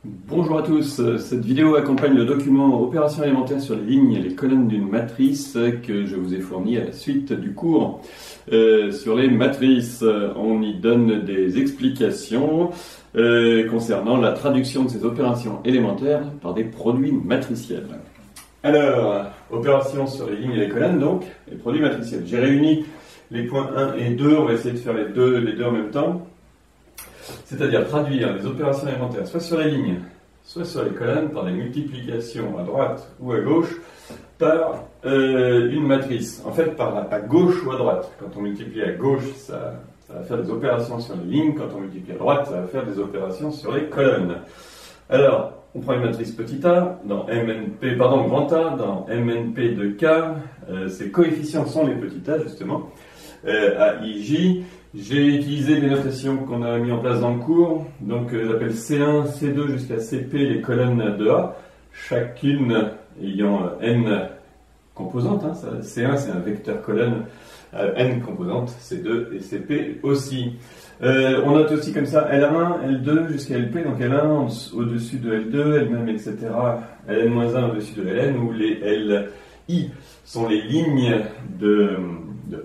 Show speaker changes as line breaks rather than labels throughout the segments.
Bonjour à tous, cette vidéo accompagne le document Opérations élémentaires sur les lignes et les colonnes d'une matrice que je vous ai fourni à la suite du cours. Sur les matrices, on y donne des explications concernant la traduction de ces opérations élémentaires par des produits matriciels. Alors, opérations sur les lignes et les colonnes, donc, les produits matriciels. J'ai réuni les points 1 et 2, on va essayer de faire les deux en même temps. C'est-à-dire traduire les opérations élémentaires soit sur les lignes, soit sur les colonnes par des multiplications à droite ou à gauche par une matrice. En fait, à gauche ou à droite. Quand on multiplie à gauche, ça va faire des opérations sur les lignes. Quand on multiplie à droite, ça va faire des opérations sur les colonnes. Alors, on prend une matrice petit a, grand A, dans MNP de K, ces coefficients sont les petits a, justement, A, I, J. J'ai utilisé des notations qu'on a mis en place dans le cours, donc j'appelle C1, C2 jusqu'à CP les colonnes de A, chacune ayant n composantes. C1 c'est un vecteur colonne, n composantes, C2 et CP aussi. On note aussi comme ça L1, L2 jusqu'à LP, donc L1 au-dessus de L2, L', etc. Ln-1 au-dessus de Ln, où les Li sont les lignes de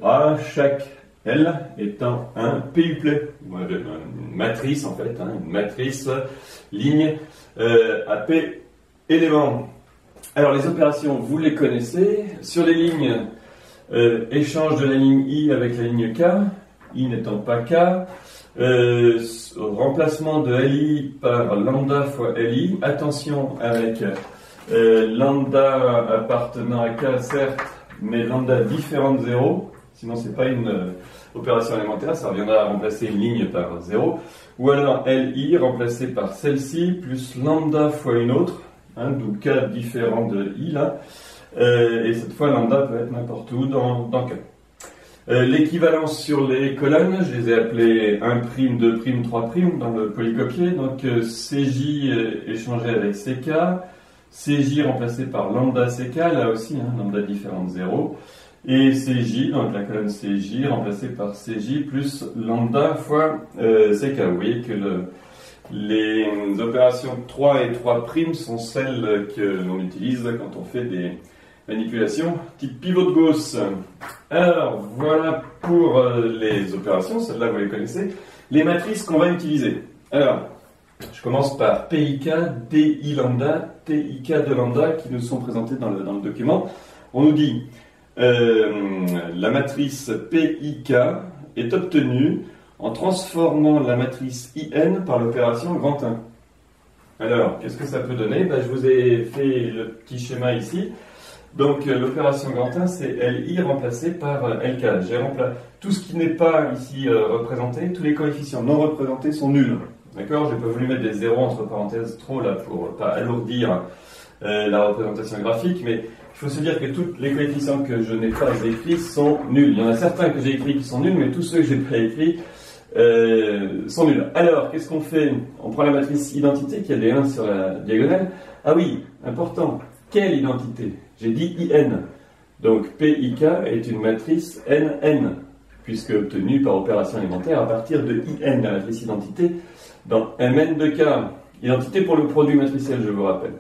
A, chaque L étant un PUPlet, une matrice en fait, une matrice ligne AP éléments. Alors les opérations, vous les connaissez. Sur les lignes, échange de la ligne I avec la ligne K, I n'étant pas K, remplacement de LI par lambda fois LI. Attention avec lambda appartenant à K certes, mais lambda différent de 0, sinon c'est pas une opération élémentaire, ça reviendra à remplacer une ligne par 0, ou alors LI remplacé par celle-ci, plus lambda fois une autre, d'où K différent de I là, et cette fois lambda peut être n'importe où dans K. L'équivalence sur les colonnes, je les ai appelées 1', 2', 3' dans le polycopier, donc CJ échangé avec CK, CJ remplacé par lambda CK, là aussi, lambda différent de 0, et CJ, donc la colonne CJ, remplacée par CJ plus lambda fois CK. Vous voyez que les opérations 3 et 3' sont celles que l'on utilise quand on fait des manipulations type pivot de Gauss. Alors, voilà pour les opérations, celles-là vous les connaissez. Les matrices qu'on va utiliser. Alors, je commence par PIK, DI lambda, TIK de lambda qui nous sont présentés dans le document. On nous dit la matrice PIK est obtenue en transformant la matrice IN par l'opération grand 1. Alors, qu'est-ce que ça peut donner? Je vous ai fait le petit schéma ici. Donc, l'opération grand 1, c'est LI remplacé par LK. J'ai remplacé tout ce qui n'est pas ici représenté, tous les coefficients non représentés sont nuls. D'accord? J'ai pas voulu mettre des zéros entre parenthèses trop là pour pas alourdir la représentation graphique, mais il faut se dire que tous les coefficients que je n'ai pas écrits sont nuls. Il y en a certains que j'ai écrits qui sont nuls, mais tous ceux que j'ai pas écrits sont nuls. Alors, qu'est-ce qu'on fait? On prend la matrice identité qui a des 1 sur la diagonale. Ah oui, important. Quelle identité? J'ai dit IN. Donc, PIK est une matrice NN, puisque obtenue par opération élémentaire à partir de IN, la matrice identité, dans MN de K. Identité pour le produit matriciel, je vous rappelle.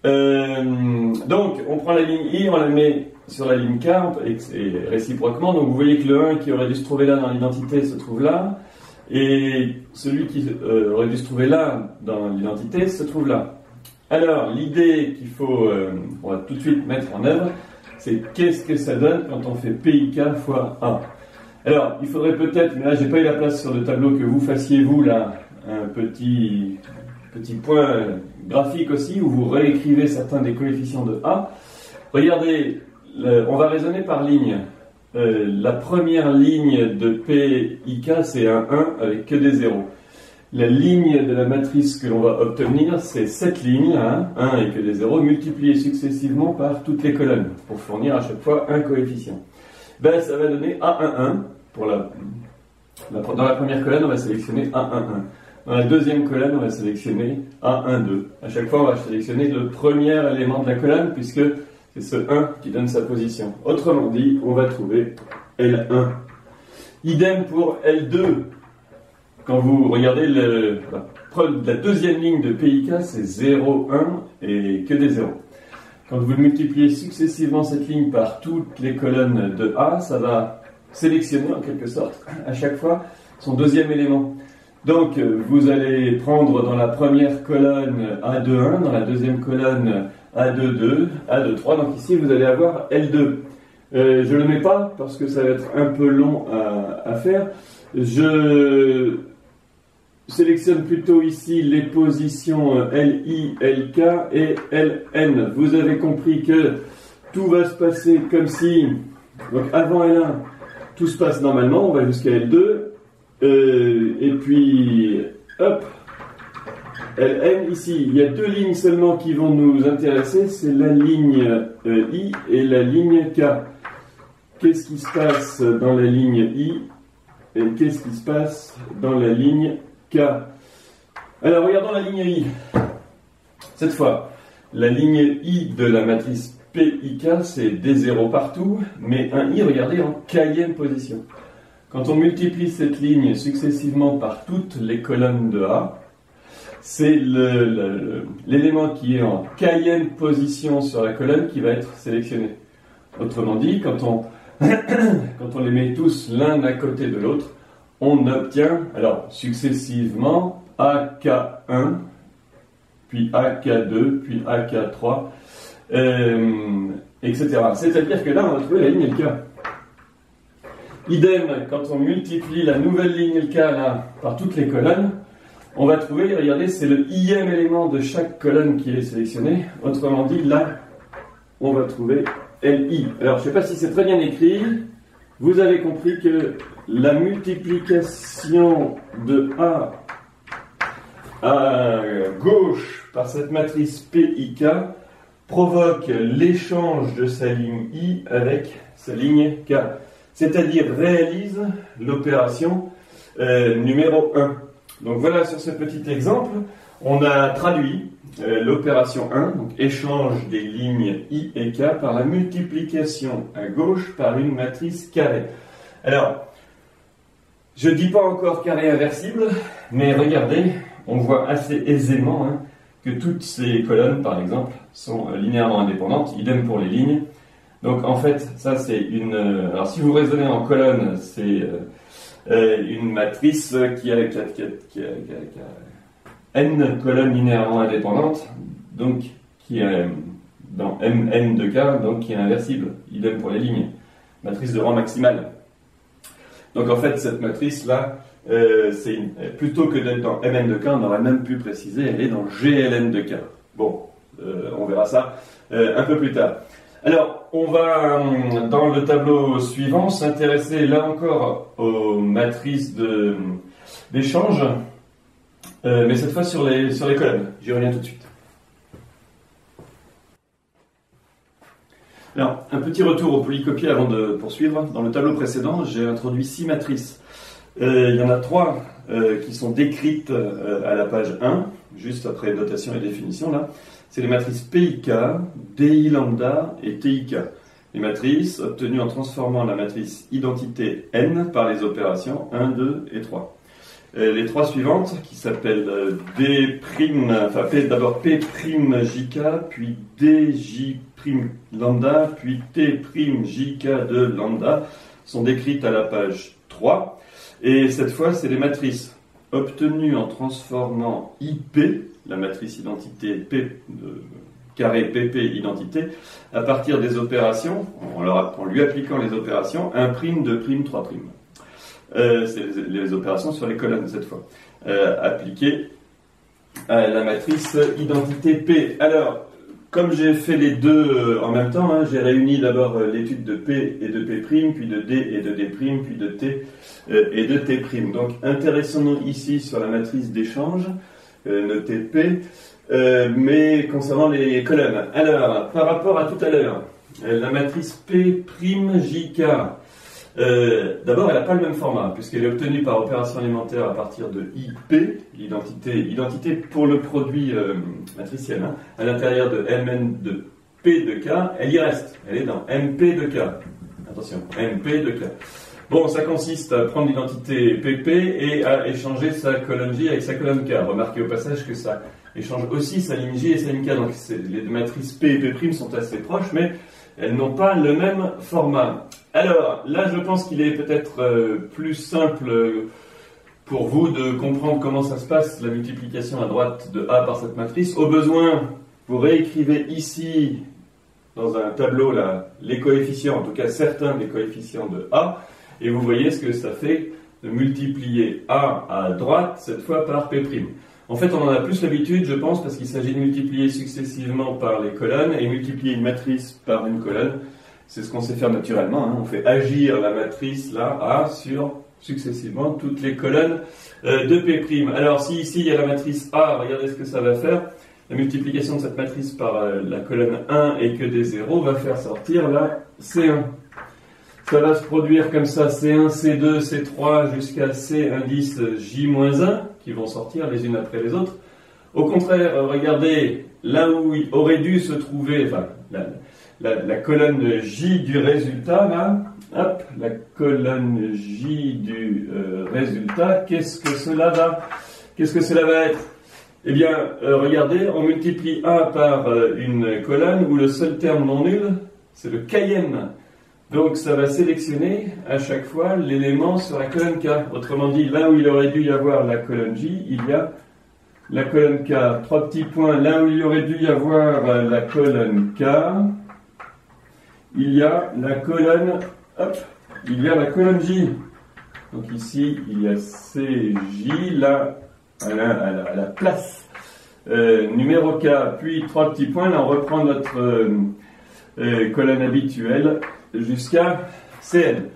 Donc, on prend la ligne I, on la met sur la ligne K, et réciproquement. Donc, vous voyez que le 1 qui aurait dû se trouver là dans l'identité se trouve là, et celui qui aurait dû se trouver là dans l'identité se trouve là. Alors, l'idée qu'il faut, on va tout de suite mettre en œuvre, c'est qu'est-ce que ça donne quand on fait PIK fois A. Alors, il faudrait peut-être, mais là, j'ai pas eu la place sur le tableau, que vous fassiez, vous, là, un petit point graphique aussi, où vous réécrivez certains des coefficients de A. Regardez, on va raisonner par ligne. La première ligne de PIK, c'est un 1 avec que des zéros. La ligne de la matrice que l'on va obtenir, c'est cette ligne, 1 et que des zéros, multipliées successivement par toutes les colonnes, pour fournir à chaque fois un coefficient. Ça va donner A11. Dans la première colonne, on va sélectionner A11. Dans la deuxième colonne, on va sélectionner A12. À chaque fois, on va sélectionner le premier élément de la colonne, puisque c'est ce 1 qui donne sa position. Autrement dit, on va trouver L1. Idem pour L2. Quand vous regardez la deuxième ligne de PIK, c'est 0, 1 et que des zéros. Quand vous multipliez successivement cette ligne par toutes les colonnes de A, ça va sélectionner en quelque sorte à chaque fois son deuxième élément. Donc vous allez prendre dans la première colonne A2,1, dans la deuxième colonne A2,2, A2,3. Donc ici vous allez avoir L2. Je ne le mets pas parce que ça va être un peu long à faire. Je sélectionne plutôt ici les positions LI, LK et LN. Vous avez compris que tout va se passer comme si, donc avant L1, tout se passe normalement, on va jusqu'à L2, et puis, hop, LN ici. Il y a deux lignes seulement qui vont nous intéresser, c'est la ligne I et la ligne K. Qu'est-ce qui se passe dans la ligne I et qu'est-ce qui se passe dans la ligne K? Alors, regardons la ligne I. Cette fois, la ligne I de la matrice PIK, c'est des zéros partout, mais un I, regardez, en kème position. Quand on multiplie cette ligne successivement par toutes les colonnes de A, c'est l'élément qui est en kème position sur la colonne qui va être sélectionné. Autrement dit, quand on les met tous l'un à côté de l'autre, on obtient, alors successivement, AK1, puis AK2, puis AK3, etc. C'est-à-dire que là, on va trouver la ligne LK. Idem, quand on multiplie la nouvelle ligne LK là, par toutes les colonnes, on va trouver, regardez, c'est le ième élément de chaque colonne qui est sélectionné. Autrement dit, là, on va trouver LI. Alors, je ne sais pas si c'est très bien écrit. Vous avez compris que la multiplication de A à gauche par cette matrice PIK provoque l'échange de sa ligne I avec sa ligne K. C'est-à-dire réalise l'opération numéro 1. Donc voilà, sur ce petit exemple, on a traduit l'opération 1, donc échange des lignes I et K, par la multiplication à gauche par une matrice carrée. Alors, je ne dis pas encore carré inversible, mais regardez, on voit assez aisément que toutes ces colonnes, par exemple, sont linéairement indépendantes, idem pour les lignes. Donc en fait, ça c'est une... Alors si vous raisonnez en colonne, c'est une matrice qui a n colonnes linéairement indépendantes, donc qui est dans Mn de K, donc qui est inversible, idem pour les lignes. Matrice de rang maximal. Donc en fait, cette matrice-là, plutôt que d'être dans Mn de K, on aurait même pu préciser, elle est dans GLN de K. Bon, on verra ça un peu plus tard. Alors, on va, dans le tableau suivant, s'intéresser là encore aux matrices d'échange, mais cette fois sur les colonnes. J'y reviens tout de suite. Alors, un petit retour au polycopié avant de poursuivre. Dans le tableau précédent, j'ai introduit 6 matrices. Il y en a 3 qui sont décrites à la page 1, juste après notation et définition là. C'est les matrices PIK, DI lambda et TIK. Les matrices obtenues en transformant la matrice identité N par les opérations 1, 2 et 3. Les 3 suivantes, qui s'appellent d'abord P'JK, puis DJ' lambda, puis T'JK de lambda, sont décrites à la page 3. Et cette fois, c'est les matrices obtenues en transformant IP, la matrice identité P carré PP identité, à partir des opérations, en lui appliquant les opérations 1', 2', 3'. C'est les opérations sur les colonnes cette fois, appliquées à la matrice identité P. Alors, comme j'ai fait les deux en même temps, j'ai réuni d'abord l'étude de P et de P', puis de D et de D', puis de T et de T'. Donc, intéressons-nous ici sur la matrice d'échange, notée P, mais concernant les colonnes. Alors, par rapport à tout à l'heure, la matrice P'JK, d'abord, elle n'a pas le même format, puisqu'elle est obtenue par opération élémentaire à partir de IP, l'identité pour le produit matriciel, à l'intérieur de Mn de P de K, elle y reste, elle est dans MP de K. Attention, MP de K. Bon, ça consiste à prendre l'identité PP et à échanger sa colonne J avec sa colonne K. Remarquez au passage que ça échange aussi sa ligne J et sa ligne K. Donc les deux matrices P et P' sont assez proches, mais elles n'ont pas le même format. Alors, là, je pense qu'il est peut-être plus simple pour vous de comprendre comment ça se passe, la multiplication à droite de A par cette matrice. Au besoin, vous réécrivez ici, dans un tableau, là, les coefficients, en tout cas certains des coefficients de A, et vous voyez ce que ça fait de multiplier A à droite, cette fois par P'. En fait, on en a plus l'habitude, je pense, parce qu'il s'agit de multiplier successivement par les colonnes et multiplier une matrice par une colonne. C'est ce qu'on sait faire naturellement, hein. On fait agir la matrice, là, A, sur successivement toutes les colonnes de P'. Alors, si ici il y a la matrice A, regardez ce que ça va faire. La multiplication de cette matrice par la colonne 1 et que des zéros va faire sortir la C1. Ça va se produire comme ça, C1, C2, C3 jusqu'à C indice J-1 qui vont sortir les unes après les autres. Au contraire, regardez, là où il aurait dû se trouver, enfin, la colonne J du résultat, là, hop, la colonne J du résultat, qu'est-ce que cela va être? Eh bien, regardez, on multiplie A par une colonne où le seul terme non nul, c'est le kème. Donc ça va sélectionner à chaque fois l'élément sur la colonne K. Autrement dit, là où il aurait dû y avoir la colonne J, il y a la colonne K. 3 petits points, là où il aurait dû y avoir la colonne K, il y a la colonne, hop, il y a la colonne J. Donc ici, il y a CJ, là, à la place numéro K, puis 3 petits points, là on reprend notre colonne habituelle jusqu'à Cn.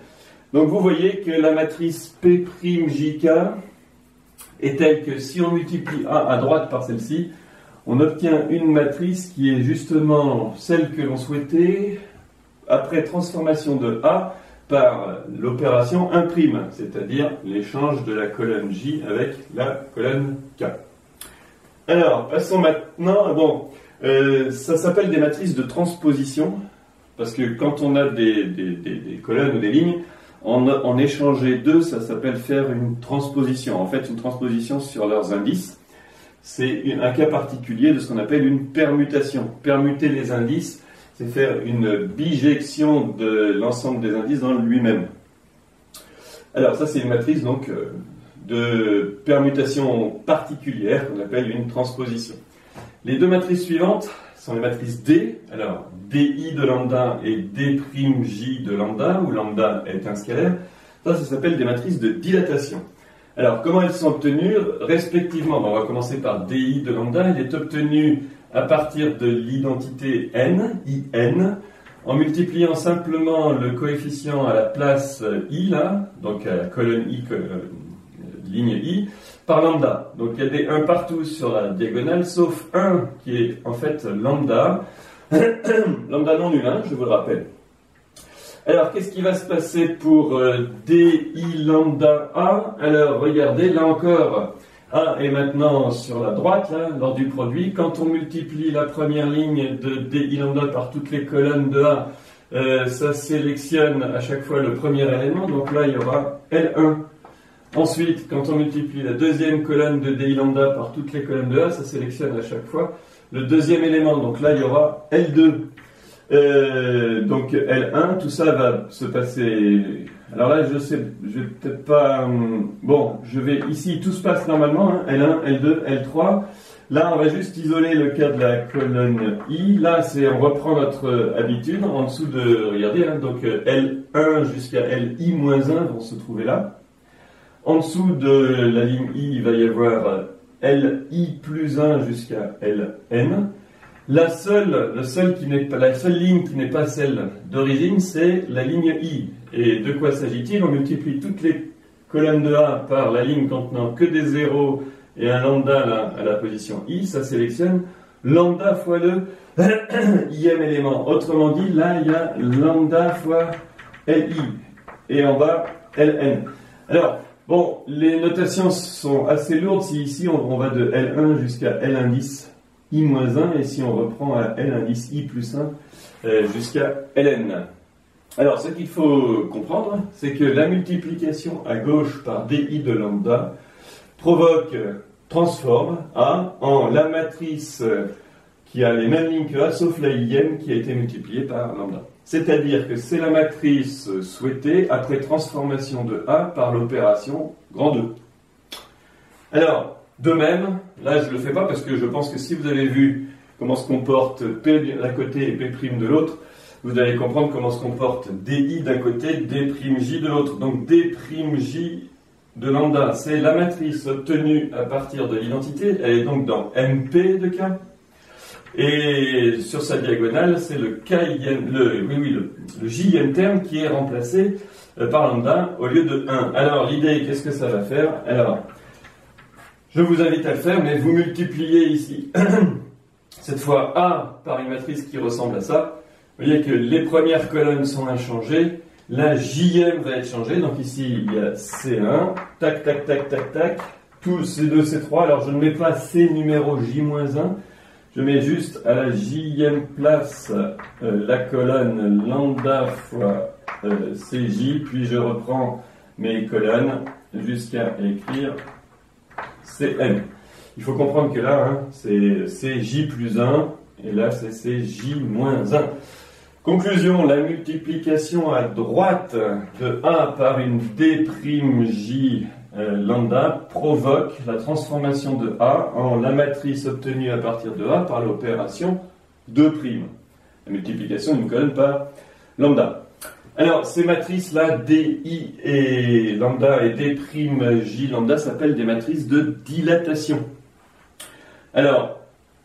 Donc vous voyez que la matrice P'JK est telle que si on multiplie A à droite par celle-ci, on obtient une matrice qui est justement celle que l'on souhaitait après transformation de A par l'opération 1', c'est-à-dire l'échange de la colonne J avec la colonne K. Alors, passons maintenant, bon, ça s'appelle des matrices de transposition, parce que quand on a des colonnes ou des lignes, en échanger deux, ça s'appelle faire une transposition. En fait, une transposition sur leurs indices, c'est un cas particulier de ce qu'on appelle une permutation. Permuter les indices, c'est faire une bijection de l'ensemble des indices dans lui-même. Alors ça, c'est une matrice donc de permutation particulière qu'on appelle une transposition. Les deux matrices suivantes sont les matrices D, alors DI de lambda et D'J de lambda, où lambda est un scalaire. Ça s'appelle des matrices de dilatation. Alors, comment elles sont obtenues respectivement? On va commencer par DI de lambda. Elle est obtenue à partir de l'identité n, IN, en multipliant simplement le coefficient à la place I, là, donc à la colonne I, ligne I, par lambda. Donc il y a des 1 partout sur la diagonale, sauf 1 qui est en fait lambda, lambda non nul, hein, je vous le rappelle. Alors, qu'est-ce qui va se passer pour DI lambda A? Alors, regardez, là encore, A est maintenant sur la droite, là, lors du produit. Quand on multiplie la première ligne de DI lambda par toutes les colonnes de A, ça sélectionne à chaque fois le premier élément, donc là, il y aura L1. Ensuite, quand on multiplie la deuxième colonne de DI lambda par toutes les colonnes de A, ça sélectionne à chaque fois le deuxième élément, donc là, il y aura L2. Donc L1, tout ça va se passer. Alors là, je sais, je vais peut-être pas. Bon, je vais ici, tout se passe normalement, hein, L1, L2, L3. Là, on va juste isoler le cas de la colonne I. Là, on reprend notre habitude. En dessous de, regardez, hein, donc L1 jusqu'à LI-1 vont se trouver là. En dessous de la ligne I, il va y avoir LI plus 1 jusqu'à LN. La seule ligne qui n'est pas celle d'origine, c'est la ligne I. Et de quoi s'agit-il? On multiplie toutes les colonnes de A par la ligne contenant que des zéros et un lambda là, à la position I. Ça sélectionne lambda fois le ième élément. Autrement dit, là, il y a lambda fois LI. Et en bas, LN. Alors, bon, les notations sont assez lourdes. Si ici, on va de L1 jusqu'à L indice I-1, et si on reprend à L indice I plus 1 jusqu'à Ln. Alors, ce qu'il faut comprendre, c'est que la multiplication à gauche par di de lambda transforme A en la matrice qui a les mêmes lignes que A, sauf la ième qui a été multipliée par lambda. C'est-à-dire que c'est la matrice souhaitée après transformation de A par l'opération grand 2. Alors, de même, là je ne le fais pas parce que je pense que si vous avez vu comment se comporte P d'un côté et P' de l'autre, vous allez comprendre comment se comporte DI d'un côté, D'J de l'autre. Donc D'J de lambda, c'est la matrice obtenue à partir de l'identité, elle est donc dans MP de K. Et sur sa diagonale, c'est le Jn terme qui est remplacé par lambda au lieu de 1. Alors l'idée, qu'est-ce que ça va faire? Alors, je vous invite à le faire, mais vous multipliez ici, cette fois A par une matrice qui ressemble à ça. Vous voyez que les premières colonnes sont inchangées, la Jm va être changée, donc ici il y a C1, tac, tac, tac, tac, tac, tous C2, C3, alors je ne mets pas C numéro J-1, je mets juste à la Jm place la colonne lambda fois Cj, puis je reprends mes colonnes jusqu'à écrire Cn. Il faut comprendre que là, c'est Cj plus 1, et là c'est Cj moins 1. Conclusion, la multiplication à droite de A par une D'J lambda provoque la transformation de A en la matrice obtenue à partir de A par l'opération 2'. La multiplication d'une colonne par lambda. Alors, ces matrices-là, DI et lambda et D'J lambda s'appellent des matrices de dilatation. Alors,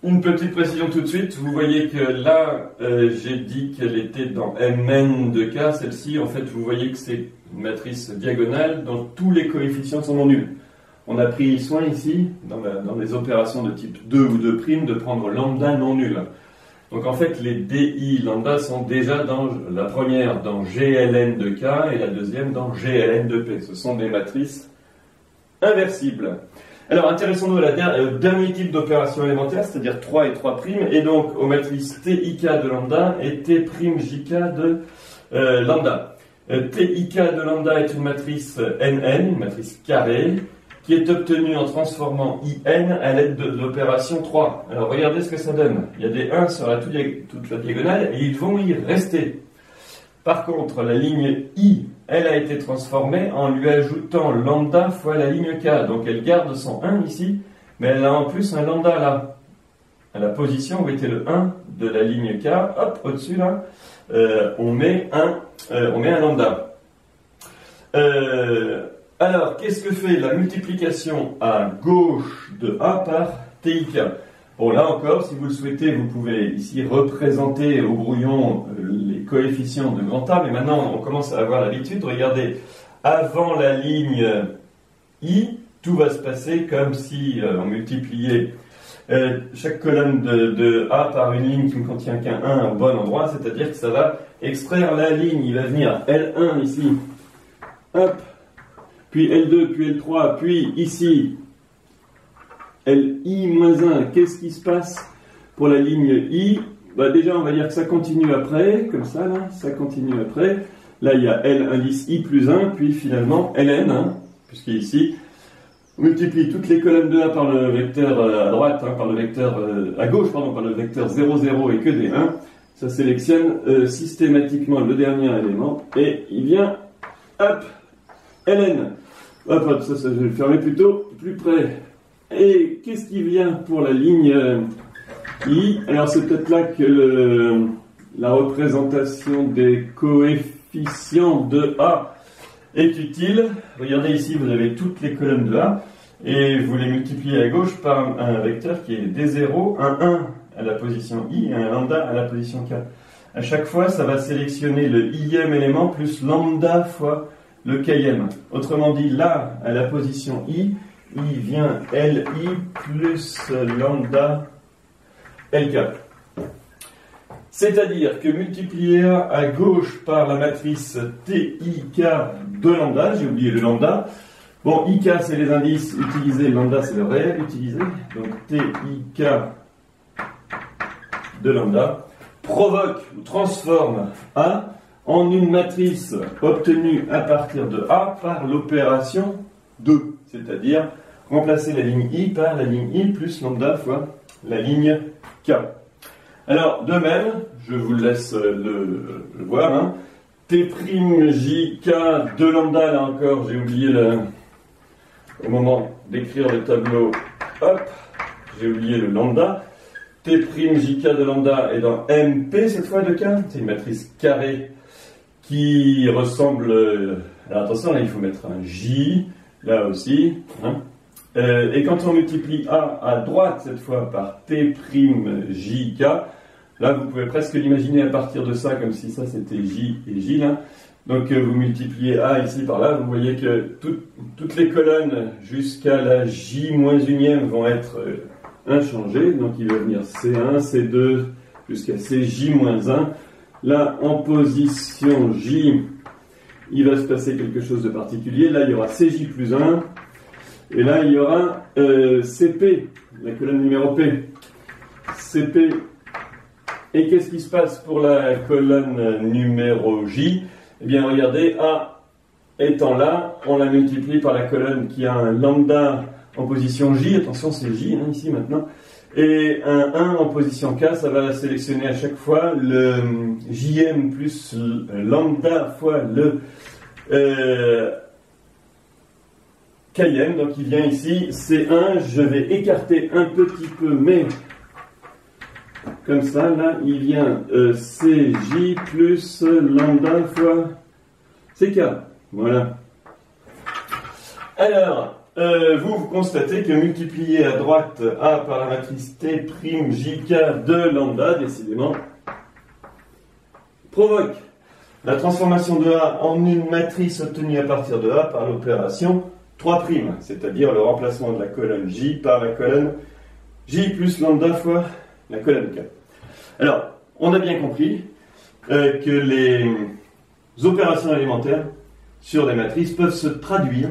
une petite précision tout de suite, vous voyez que là, j'ai dit qu'elle était dans Mn de K, celle-ci, en fait, vous voyez que c'est une matrice diagonale dont tous les coefficients sont non nuls. On a pris soin ici, dans les opérations de type 2 ou 2', de prendre lambda non nul. Donc en fait, les DI lambda sont déjà dans la première dans GLN de K et la deuxième dans GLN de P. Ce sont des matrices inversibles. Alors, intéressons-nous au dernier type d'opération élémentaire, c'est-à-dire 3 et 3', et donc aux matrices TIK de lambda et T'JK de lambda. TIK de lambda est une matrice NN, une matrice carrée, qui est obtenue en transformant IN à l'aide de l'opération 3. Alors, regardez ce que ça donne. Il y a des 1 sur toute la diagonale, et ils vont y rester. Par contre, la ligne I, elle a été transformée en lui ajoutant lambda fois la ligne K. Donc elle garde son 1 ici, mais elle a en plus un lambda là. À la position où était le 1 de la ligne K, hop, au-dessus là, on met un lambda. Alors, qu'est-ce que fait la multiplication à gauche de A par TIK? Bon, là encore, si vous le souhaitez, vous pouvez ici représenter au brouillon les coefficients de grand A, mais maintenant on commence à avoir l'habitude. Regardez, avant la ligne I, tout va se passer comme si on multipliait chaque colonne de A par une ligne qui ne contient qu'un 1 au bon endroit, c'est-à-dire que ça va extraire la ligne. Il va venir L1 ici, hop, puis L2, puis L3, puis ici, Li-1, qu'est-ce qui se passe pour la ligne I? Bah déjà, on va dire que ça continue après, comme ça, là, ça continue après. Là, il y a L indice I plus 1, puis finalement Ln, puisqu'ici, on multiplie toutes les colonnes de A par le vecteur à droite, par le vecteur à gauche, pardon, par le vecteur 0, 0 et que des 1. Ça sélectionne systématiquement le dernier élément, et il vient, hop, Ln. Hop, ça, je vais le fermer plutôt plus près. Et qu'est-ce qui vient pour la ligne I? Alors c'est peut-être là que la représentation des coefficients de A est utile. Regardez ici, vous avez toutes les colonnes de A, et vous les multipliez à gauche par un vecteur qui est D0, un 1 à la position I et un lambda à la position K. À chaque fois, ça va sélectionner le ième élément plus lambda fois le kème. Autrement dit, là, à la position I, il vient Li plus lambda Lk. C'est-à-dire que multiplier à gauche par la matrice TIK de lambda, j'ai oublié le lambda. Bon, IK c'est les indices utilisés, lambda c'est le réel utilisé. Donc TIK de lambda provoque ou transforme A en une matrice obtenue à partir de A par l'opération 2, c'est-à-dire remplacer la ligne I par la ligne I plus lambda fois la ligne K. Alors, de même, je vous laisse le voir, hein. T'Jk de lambda, là encore, j'ai oublié au moment d'écrire le tableau, hop, j'ai oublié le lambda. T'Jk de lambda est dans MP cette fois de K, c'est une matrice carrée qui ressemble, alors attention, là il faut mettre un J, là aussi, hein. Et quand on multiplie A à droite cette fois par T'Jk, là vous pouvez presque l'imaginer à partir de ça, comme si ça c'était J et J là. Donc vous multipliez A ici par là, vous voyez que toutes les colonnes jusqu'à la J-1 vont être inchangées. Donc il va venir C1, C2 jusqu'à CJ-1. Là en position J, il va se passer quelque chose de particulier. Là il y aura CJ plus 1. Et là il y aura CP, la colonne numéro P. CP. Et qu'est-ce qui se passe pour la colonne numéro J? Eh bien, regardez, A étant là, on la multiplie par la colonne qui a un lambda en position J, attention c'est J hein, ici maintenant, et un 1 en position K, ça va sélectionner à chaque fois le JM plus lambda fois le KM, donc il vient ici, C1, je vais écarter un petit peu, mais comme ça, là, il vient CJ plus lambda fois CK. Voilà. Alors, vous constatez que multiplier à droite A par la matrice T'Jk de lambda, décidément, provoque la transformation de A en une matrice obtenue à partir de A par l'opération 3', c'est-à-dire le remplacement de la colonne J par la colonne J plus lambda fois la colonne K. Alors, on a bien compris que les opérations élémentaires sur des matrices peuvent se traduire,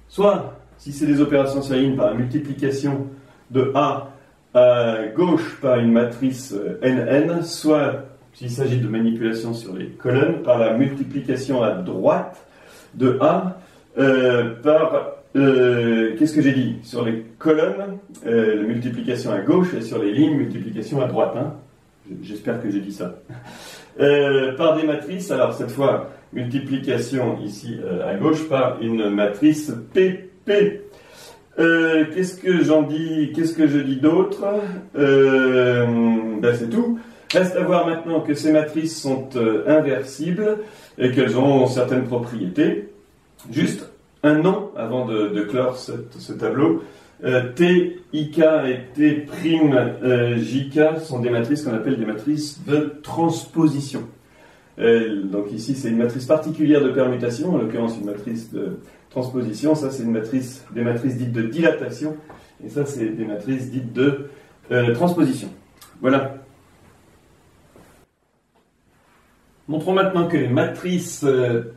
soit, si c'est des opérations sur ligne, par la multiplication de A à gauche par une matrice NN, soit, s'il s'agit de manipulation sur les colonnes, par la multiplication à droite de A par... qu'est-ce que j'ai dit? Sur les colonnes, la multiplication à gauche, et sur les lignes, multiplication à droite. Hein. J'espère que j'ai dit ça. Par des matrices, alors cette fois, multiplication ici à gauche par une matrice PP. Qu'est-ce que j'en dis? Qu'est-ce que je dis d'autre? Ben c'est tout. Reste à voir maintenant que ces matrices sont inversibles et qu'elles ont certaines propriétés. Juste un nom avant de clore ce tableau. T'Ik et T'Jk sont des matrices qu'on appelle des matrices de transposition. Donc ici c'est une matrice particulière de permutation, en l'occurrence une matrice de transposition. Ça c'est des matrices dites de dilatation, et ça c'est des matrices dites de transposition. Voilà. Montrons maintenant que les matrices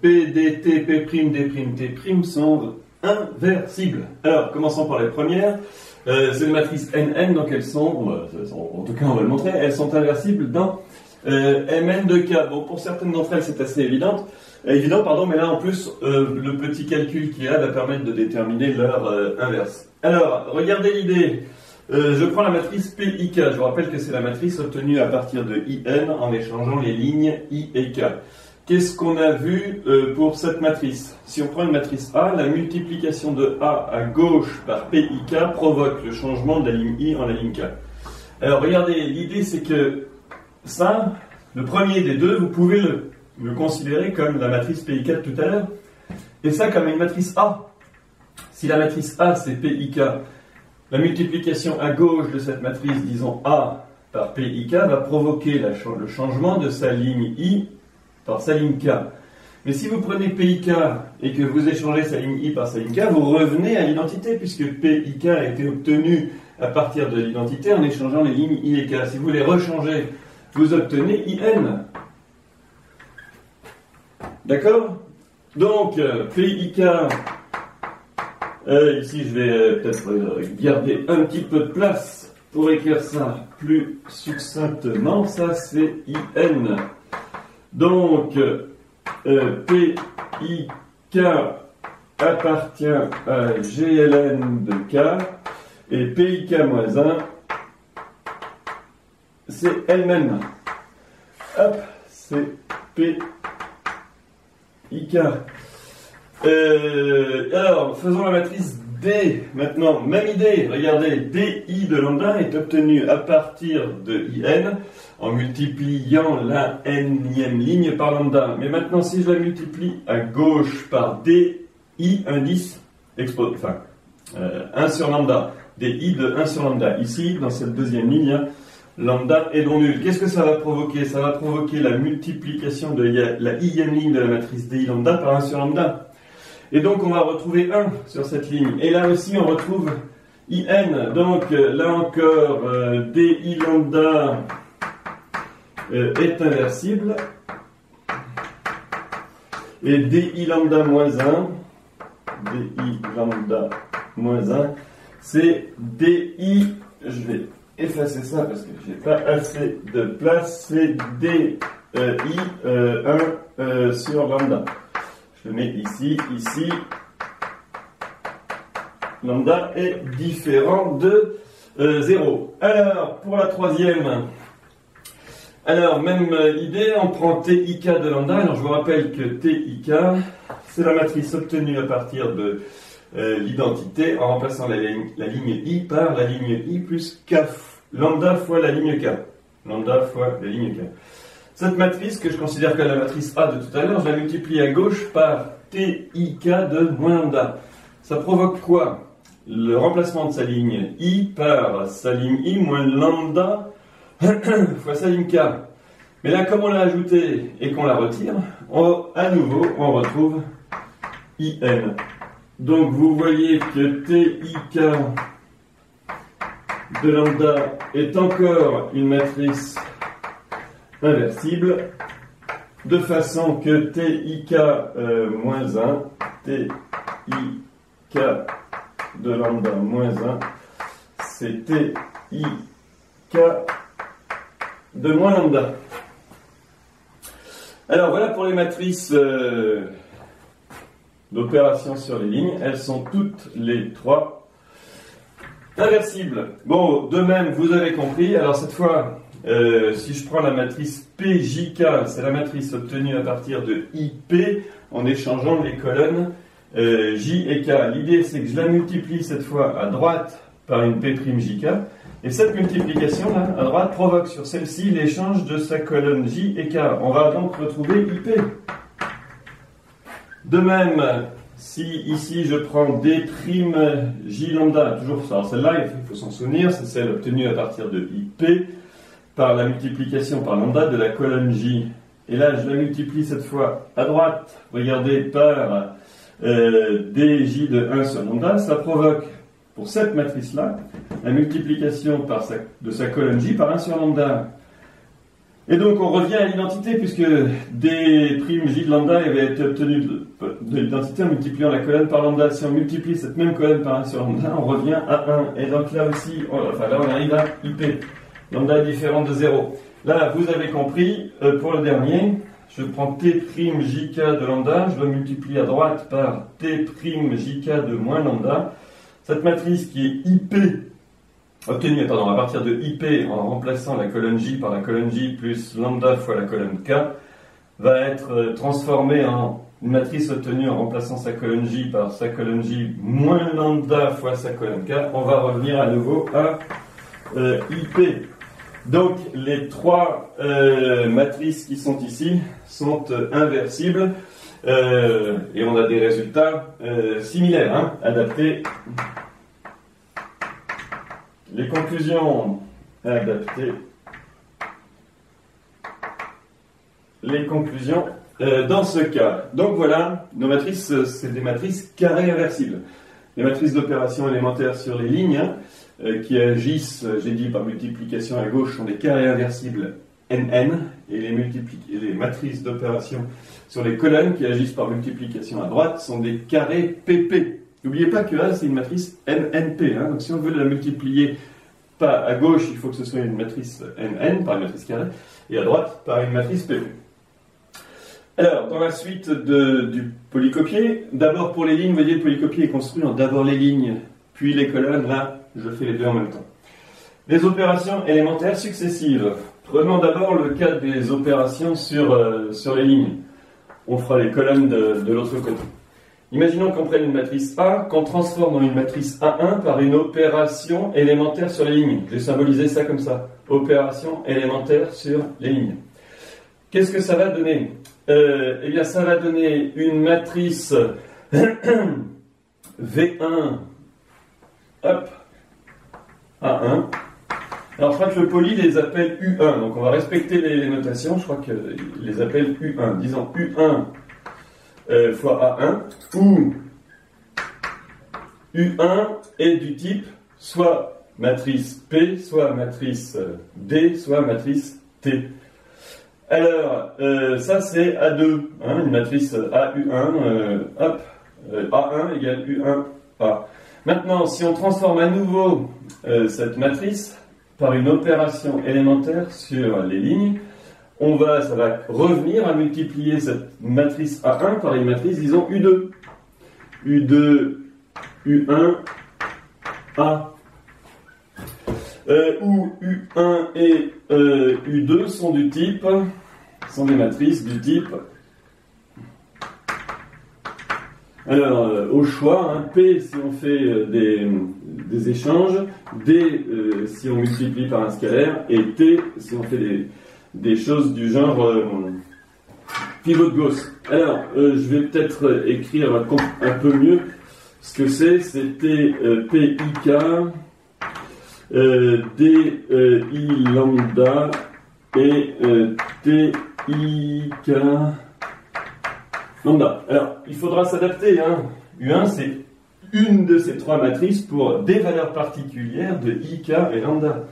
PDT, P', D', T' sont inversibles. Alors, commençons par les premières. C'est des matrices NN, donc elles sont, en tout cas on va le montrer, elles sont inversibles dans Mn de K. Bon, pour certaines d'entre elles c'est assez évident, mais là en plus, le petit calcul qu'il y a va permettre de déterminer leur inverse. Alors, regardez l'idée. Je prends la matrice PIK. Je vous rappelle que c'est la matrice obtenue à partir de IN en échangeant les lignes I et K. Qu'est-ce qu'on a vu pour cette matrice? Si on prend une matrice A, la multiplication de A à gauche par PIK provoque le changement de la ligne I en la ligne K. Alors regardez, l'idée c'est que ça, le premier des deux, vous pouvez le considérer comme la matrice PIK de tout à l'heure, et ça comme une matrice A. Si la matrice A c'est PIK, la multiplication à gauche de cette matrice, disons A par PIK, va provoquer le changement de sa ligne I par sa ligne K. Mais si vous prenez PIK et que vous échangez sa ligne I par sa ligne K, vous revenez à l'identité, puisque PIK a été obtenu à partir de l'identité en échangeant les lignes I et K. Si vous les rechangez, vous obtenez IN. D'accord? Donc, PIK... ici, je vais peut-être garder un petit peu de place pour écrire ça plus succinctement. Ça, c'est IN. Donc, PIK appartient à GLN de K, et PIK-1, c'est elle-même. Hop, c'est PIK. Alors, faisons la matrice D. Maintenant, même idée. Regardez, DI de lambda est obtenu à partir de IN en multipliant la nème ligne par lambda. Mais maintenant, si je la multiplie à gauche par DI indice, 1 sur lambda, DI de 1 sur lambda. Ici, dans cette deuxième ligne, lambda est non nul. Qu'est-ce que ça va provoquer? Ça va provoquer la multiplication de la ième ligne de la matrice DI lambda par 1 sur lambda. Et donc, on va retrouver 1 sur cette ligne. Et là aussi, on retrouve IN. Donc, là encore, DI lambda est inversible. Et DI lambda moins 1, DI lambda moins 1, c'est DI, je vais effacer ça parce que je n'ai pas assez de place, c'est DI 1 sur lambda. Je le mets ici, ici. Lambda est différent de 0. Alors, pour la troisième, alors, même idée, on prend TIK de lambda. Alors, je vous rappelle que TIK, c'est la matrice obtenue à partir de l'identité en remplaçant la ligne I par la ligne I plus K. Lambda fois la ligne K. Lambda fois la ligne K. Cette matrice, que je considère comme la matrice A de tout à l'heure, je la multiplie à gauche par TIK de moins lambda. Ça provoque quoi? Le remplacement de sa ligne I par sa ligne I moins lambda fois sa ligne K. Mais là, comme on l'a ajouté et qu'on la retire, à nouveau, on retrouve IN. Donc, vous voyez que TIK de lambda est encore une matrice inversible, de façon que TIK moins 1, TIK de lambda moins 1, c'est TIK de moins lambda. Alors voilà pour les matrices d'opération sur les lignes. Elles sont toutes les trois inversibles. Bon, de même, vous avez compris. Alors cette fois, si je prends la matrice PJK, c'est la matrice obtenue à partir de IP en échangeant les colonnes J et K. L'idée, c'est que je la multiplie cette fois à droite par une P'Jk. Et cette multiplication là, à droite, provoque sur celle-ci l'échange de sa colonne J et K. On va donc retrouver IP. De même, si ici je prends d'J lambda, toujours ça, celle-là, il faut s'en souvenir, c'est celle obtenue à partir de IP par la multiplication par lambda de la colonne J. Et là, je la multiplie cette fois à droite, regardez, par dj de 1 sur lambda, ça provoque pour cette matrice-là la multiplication de sa colonne J par 1 sur lambda. Et donc on revient à l'identité, puisque d'J de lambda avait été obtenu de l'identité en multipliant la colonne par lambda. Si on multiplie cette même colonne par 1 sur lambda, on revient à 1. Et donc là aussi, là on arrive à IP. Lambda est différent de 0. Là, vous avez compris, pour le dernier, je prends T'Jk de lambda, je le multiplie à droite par T'Jk de moins lambda. Cette matrice qui est IP, obtenue à partir de IP en remplaçant la colonne J par la colonne J plus lambda fois la colonne K, va être transformée en une matrice obtenue en remplaçant sa colonne J par sa colonne J moins lambda fois sa colonne K. On va revenir à nouveau à IP. Donc les trois matrices qui sont ici sont inversibles et on a des résultats similaires, adaptés. Les conclusions adaptées. Les conclusions dans ce cas. Donc voilà, nos matrices, c'est des matrices carrées inversibles. Les matrices d'opération élémentaire sur les lignes qui agissent, j'ai dit, par multiplication à gauche, sont des carrés inversibles NN, et les matrices d'opération sur les colonnes qui agissent par multiplication à droite sont des carrés PP. N'oubliez pas que A, c'est une matrice NNP. Donc si on veut la multiplier pas à gauche, il faut que ce soit une matrice NN, par une matrice carrée, et à droite, par une matrice PP. Alors, dans la suite du polycopier, d'abord pour les lignes, vous voyez, le polycopier est construit en d'abord les lignes, puis les colonnes. Là, je fais les deux en même temps. Les opérations élémentaires successives. Prenons d'abord le cas des opérations sur les lignes. On fera les colonnes de l'autre côté. Imaginons qu'on prenne une matrice A, qu'on transforme en une matrice A1 par une opération élémentaire sur les lignes. Je vais symboliser ça comme ça. Opération élémentaire sur les lignes. Qu'est-ce que ça va donner? Eh bien, ça va donner une matrice V1, hop, A1. Alors, je crois que le poly les appelle U1, donc on va respecter les notations. Je crois qu'il les appelle U1. Disons U1 fois A1, où U1 est du type soit matrice P, soit matrice D, soit matrice T. Alors, ça c'est A2, hein, une matrice AU1, hop, A1 égale U1A. Maintenant, si on transforme à nouveau cette matrice par une opération élémentaire sur les lignes, ça va revenir à multiplier cette matrice A1 par une matrice, disons, U2. U2, U1, A. Où U1 et U2 sont des matrices du type. Alors, au choix, hein, P si on fait des échanges, D si on multiplie par un scalaire, et T si on fait des choses du genre pivot de Gauss. Alors, je vais peut-être écrire un peu mieux ce que c'est. C'était PIK, DI lambda et TIK lambda. Alors, il faudra s'adapter. Hein. U1, c'est une de ces trois matrices pour des valeurs particulières de IK et lambda.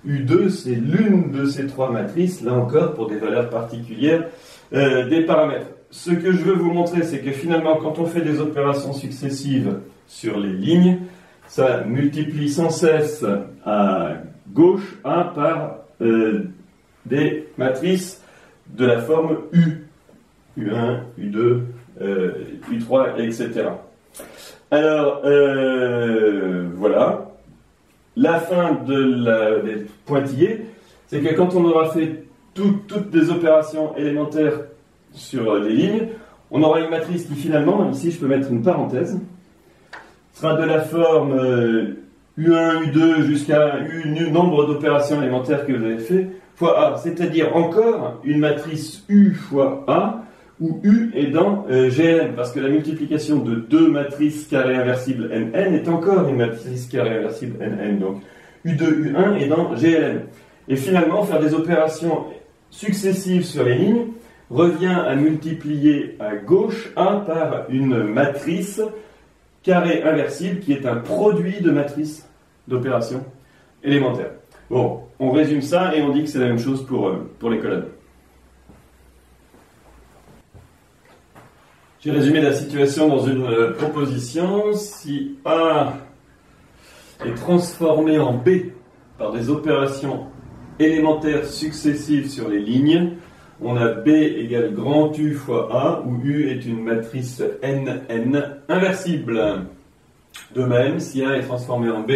U2, c'est l'une de ces trois matrices, là encore, pour des valeurs particulières des paramètres. Ce que je veux vous montrer, c'est que finalement, quand on fait des opérations successives sur les lignes, ça multiplie sans cesse à gauche A par des matrices de la forme U. U1, U2, U3, etc. Alors, voilà. La fin des pointillés, c'est que quand on aura fait toutes des opérations élémentaires sur les lignes, on aura une matrice qui finalement, ici je peux mettre une parenthèse, sera de la forme U1, U2 jusqu'à U nombre d'opérations élémentaires que vous avez fait, fois A, c'est-à-dire encore une matrice U fois A, où U est dans GLN, parce que la multiplication de deux matrices carrées inversibles NN est encore une matrice carrée inversible NN, donc U2, U1 est dans GLN. Et finalement, faire des opérations successives sur les lignes revient à multiplier à gauche A par une matrice carré inversible qui est un produit de matrices d'opérations élémentaires. Bon, on résume ça et on dit que c'est la même chose pour les colonnes. J'ai résumé la situation dans une proposition. Si A est transformé en B par des opérations élémentaires successives sur les lignes, on a B égale grand U fois A, où U est une matrice NN inversible. De même, si A est transformé en B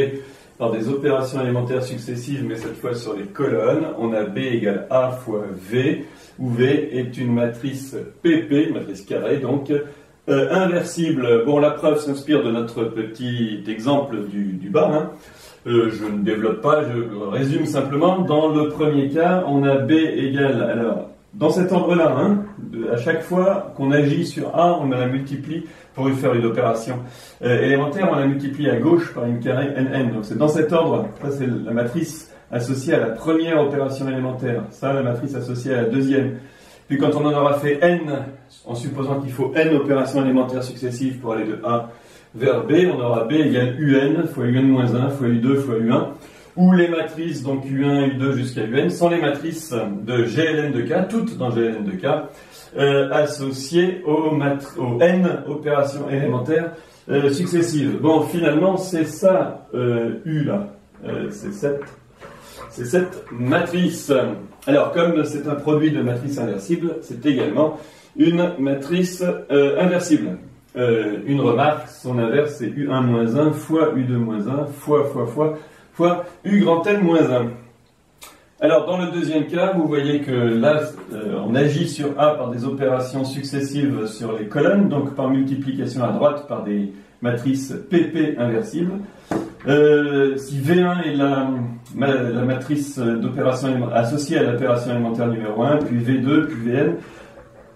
par des opérations élémentaires successives, mais cette fois sur les colonnes, on a B égale A fois V, où V est une matrice PP, matrice carrée, donc inversible. Bon, la preuve s'inspire de notre petit exemple du bas. Hein. Je ne développe pas, je résume simplement. Dans le premier cas, on a B égale, alors, dans cet ordre-là, hein, à chaque fois qu'on agit sur A, on la multiplie pour faire une opération élémentaire, on la multiplie à gauche par une carrée NN. Donc c'est dans cet ordre. Ça, c'est la matrice associée à la première opération élémentaire. Ça, la matrice associée à la deuxième. Puis quand on en aura fait N, en supposant qu'il faut N opérations élémentaires successives pour aller de A vers B, on aura B égale UN fois UN moins 1 fois U2 fois U1, où les matrices, donc U1, U2 jusqu'à UN, sont les matrices de GLN de K, toutes dans GLN de K, associées aux N opérations élémentaires successives. Bon, finalement, c'est ça, U là, c'est cette matrice. Alors, comme c'est un produit de matrice inversible, c'est également
une matrice inversible. Une remarque, son inverse c'est U1-1 fois U2-1 fois U grand N-1. Alors dans le deuxième cas, vous voyez que là, on agit sur A par des opérations successives sur les colonnes, donc par multiplication à droite par des matrices PP inversibles. Si V1 est la matrice d'opération associée à l'opération élémentaire numéro 1, puis V2, puis Vn,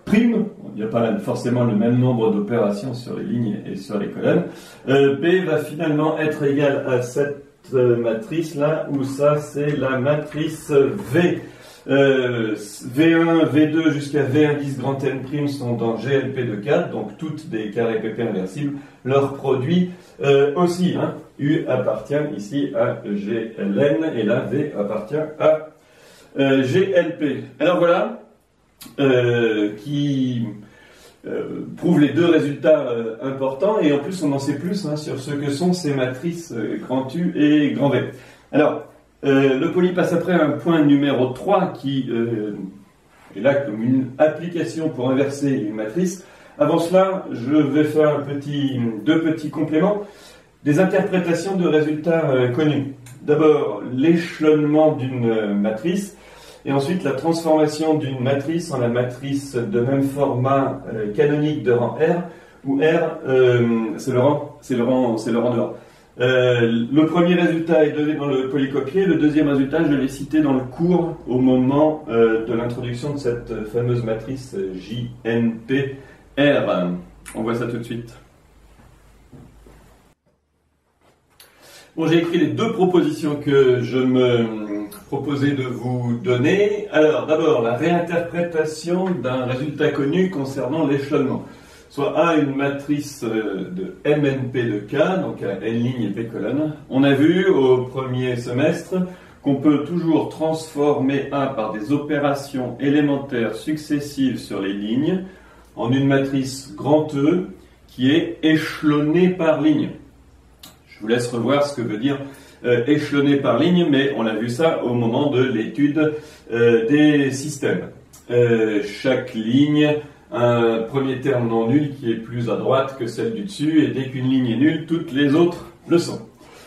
prime, il n'y a pas forcément le même nombre d'opérations sur les lignes et sur les colonnes, B va finalement être égal à cette matrice là, où ça c'est la matrice V. V1, V2 jusqu'à V1 grand N' sont dans GLP de 4, donc toutes des carrés PP inversibles. Leur produit aussi, hein. U appartient ici à GLN et là V appartient à GLP. Alors voilà, qui prouve les deux résultats importants, et en plus on en sait plus hein, sur ce que sont ces matrices grand U et grand V. Alors, le poly passe après un point numéro 3 qui est là comme une application pour inverser une matrice. Avant cela, je vais faire deux petits compléments. Des interprétations de résultats connus. D'abord, l'échelonnement d'une matrice, et ensuite la transformation d'une matrice en la matrice de même format canonique de rang R, où R, c'est le rang de rang. Le premier résultat est donné dans le polycopier, le deuxième résultat, je l'ai cité dans le cours au moment de l'introduction de cette fameuse matrice JNPR. On voit ça tout de suite. Bon, j'ai écrit les deux propositions que je me proposais de vous donner. Alors, d'abord, la réinterprétation d'un résultat connu concernant l'échelonnement. Soit A, une matrice de MNP de K, donc à N ligne et P colonne. On a vu au premier semestre qu'on peut toujours transformer A par des opérations élémentaires successives sur les lignes en une matrice grand E qui est échelonnée par ligne. Je vous laisse revoir ce que veut dire échelonné par ligne, mais on a vu ça au moment de l'étude des systèmes. Chaque ligne a un premier terme non nul qui est plus à droite que celle du dessus, et dès qu'une ligne est nulle, toutes les autres le sont.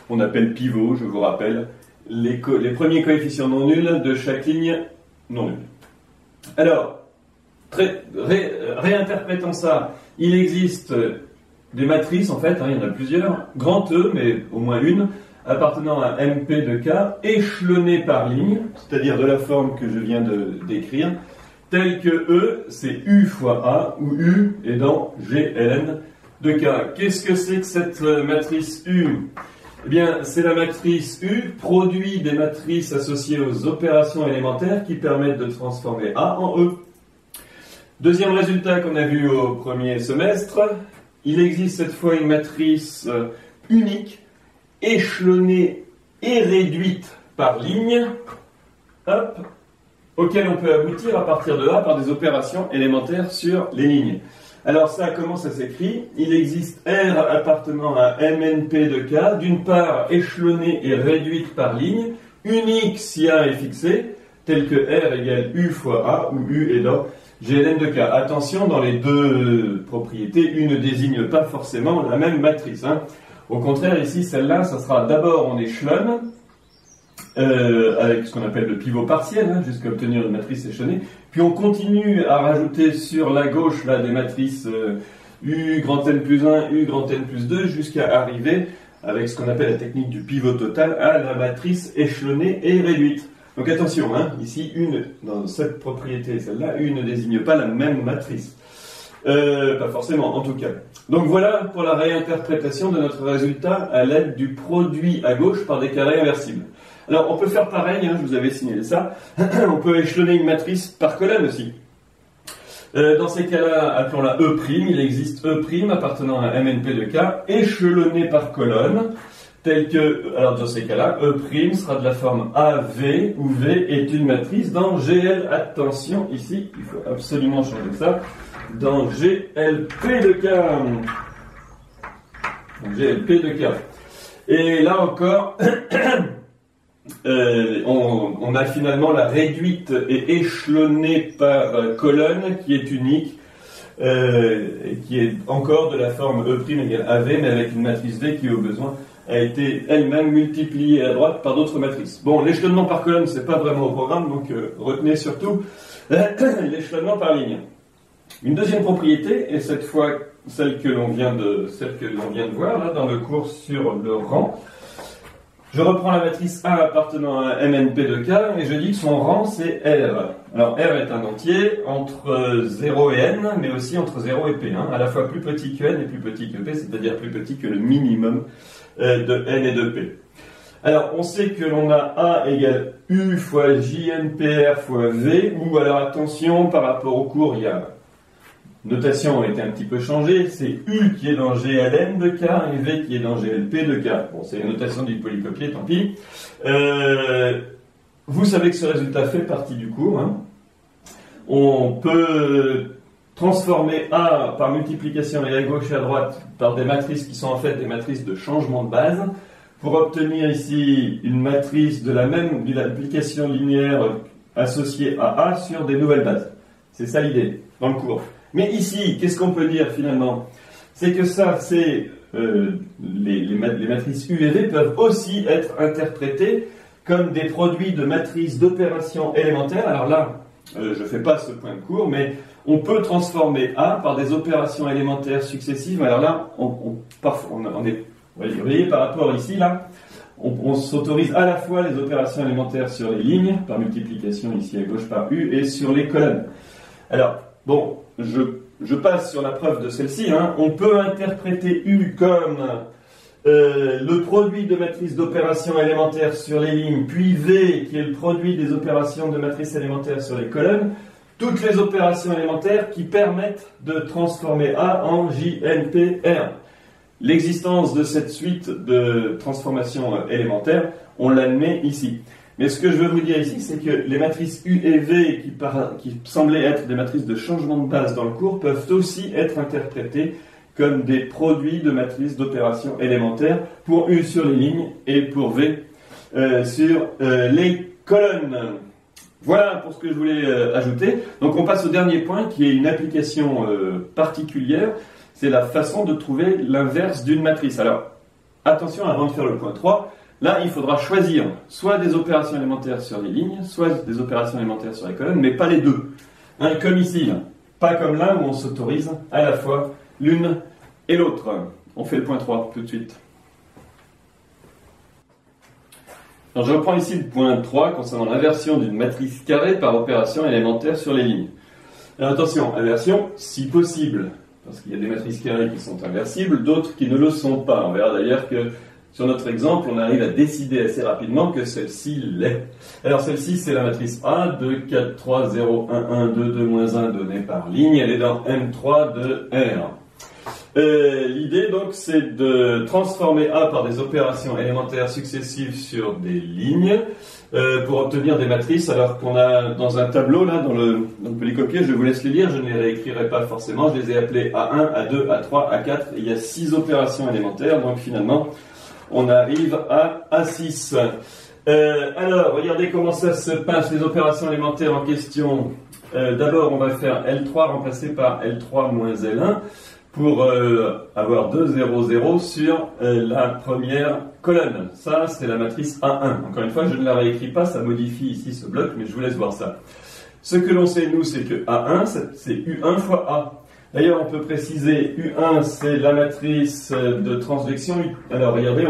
On appelle pivot, je vous rappelle, les premiers coefficients non nuls de chaque ligne non nulle. Alors, réinterprétant ça, il existe des matrices, en fait, hein, il y en a plusieurs, grand E, mais au moins une, appartenant à MP de K, échelonnées par ligne, c'est-à-dire de la forme que je viens de décrire, telle que E, c'est U fois A, où U est dans GLN de K. Qu'est-ce que c'est que cette matrice U? Eh bien, c'est la matrice U, produit des matrices associées aux opérations élémentaires qui permettent de transformer A en E. Deuxième résultat qu'on a vu au premier semestre, il existe cette fois une matrice unique, échelonnée et réduite par ligne, hop, auquel on peut aboutir à partir de A par des opérations élémentaires sur les lignes. Alors ça, comment ça s'écrit? Il existe R appartenant à MNP de K, d'une part échelonnée et réduite par ligne, unique si A est fixé, tel que R égale U fois A, où U est dans GLN de K. Attention, dans les deux propriétés, U ne désigne pas forcément la même matrice. Hein. Au contraire, ici, celle-là, ça sera d'abord on échelonne, avec ce qu'on appelle le pivot partiel, hein, jusqu'à obtenir une matrice échelonnée. Puis on continue à rajouter sur la gauche là, des matrices U grand N plus 1, U grand N plus 2, jusqu'à arriver, avec ce qu'on appelle la technique du pivot total, à la matrice échelonnée et réduite. Donc attention, hein, ici, dans cette propriété, celle-là, U ne désigne pas la même matrice. Pas forcément, en tout cas. Donc voilà pour la réinterprétation de notre résultat à l'aide du produit à gauche par des carrés inversibles. Alors on peut faire pareil, hein, je vous avais signalé ça, on peut échelonner une matrice par colonne aussi. Dans ces cas-là, appelons-la E', il existe E' appartenant à MNP de K, échelonné par colonne, tel que, alors dans ces cas-là, E' sera de la forme AV, où V est une matrice dans GL. Attention, ici, il faut absolument changer ça, dans GLP de K. Donc GLP de K. Et là encore, on a finalement la réduite et échelonnée par colonne qui est unique qui est encore de la forme E' égale AV, mais avec une matrice V qui, au besoin, a été elle-même multipliée à droite par d'autres matrices. Bon, l'échelonnement par colonne, c'est pas vraiment au programme, donc retenez surtout l'échelonnement par ligne. Une deuxième propriété, et cette fois celle que l'on vient de voir là dans le cours sur le rang. Je reprends la matrice A appartenant à MNP de K et je dis que son rang c'est R. Alors R est un entier entre 0 et N, mais aussi entre 0 et P, à la fois plus petit que N et plus petit que P, c'est-à-dire plus petit que le minimum de N et de P. Alors on sait que l'on a A égale U fois JNPR fois V, ou alors attention, par rapport au cours, il y a notation a été un petit peu changée, c'est U qui est dans GLN de K et V qui est dans GLP de K. Bon, c'est la notation du polycopier, tant pis. Vous savez que ce résultat fait partie du cours. On peut transformer A par multiplication et à gauche et à droite par des matrices qui sont en fait des matrices de changement de base pour obtenir ici une matrice de l'application linéaire associée à A sur des nouvelles bases. C'est ça l'idée dans le cours. Mais ici, qu'est-ce qu'on peut dire finalement? C'est que ça, les matrices U et V peuvent aussi être interprétées comme des produits de matrices d'opérations élémentaires. Alors là, je ne fais pas ce point de cours, mais on peut transformer A par des opérations élémentaires successives. Alors là, vous voyez par rapport ici, là, on s'autorise à la fois les opérations élémentaires sur les lignes, par multiplication ici à gauche par U, et sur les colonnes. Alors, bon, je passe sur la preuve de celle-ci. On peut interpréter U comme le produit de matrices d'opérations élémentaires sur les lignes, puis V qui est le produit des opérations de matrices élémentaires sur les colonnes, toutes les opérations élémentaires qui permettent de transformer A en JNPR. L'existence de cette suite de transformations élémentaires, on l'admet ici. Mais ce que je veux vous dire ici, c'est que les matrices U et V, qui semblaient être des matrices de changement de base dans le cours, peuvent aussi être interprétées comme des produits de matrices d'opérations élémentaires pour U sur les lignes et pour V sur les colonnes. Voilà pour ce que je voulais ajouter. Donc on passe au dernier point qui est une application particulière. C'est la façon de trouver l'inverse d'une matrice. Alors, attention avant de faire le point 3. Là, il faudra choisir soit des opérations élémentaires sur les lignes, soit des opérations élémentaires sur les colonnes, mais pas les deux. Comme ici, pas comme là où on s'autorise à la fois l'une et l'autre. On fait le point 3 tout de suite. Alors, je reprends ici le point 3 concernant l'inversion d'une matrice carrée par opération élémentaire sur les lignes. Alors attention, inversion si possible, parce qu'il y a des matrices carrées qui sont inversibles, d'autres qui ne le sont pas. On verra d'ailleurs que sur notre exemple, on arrive à décider assez rapidement que celle-ci l'est. Alors celle-ci, c'est la matrice A de 4, 3, 0, 1, 1, 2, 2, moins 1 donnée par ligne. Elle est dans M3 de R. L'idée, donc, c'est de transformer A par des opérations élémentaires successives sur des lignes pour obtenir des matrices, alors qu'on a dans un tableau, là, dans le polycopier, je vous laisse les lire, je ne les réécrirai pas forcément, je les ai appelés A1, A2, A3, A4, et il y a 6 opérations élémentaires, donc finalement, on arrive à A6. Alors, regardez comment ça se passe, les opérations élémentaires en question. D'abord, on va faire L3 remplacé par L3 moins L1 pour avoir 2, 0, 0 sur la première colonne. Ça, c'est la matrice A1. Encore une fois, je ne la réécris pas, ça modifie ici ce bloc, mais je vous laisse voir ça. Ce que l'on sait, nous, c'est que A1, c'est U1 fois A. D'ailleurs, on peut préciser U1, c'est la matrice de transvection. Alors, regardez,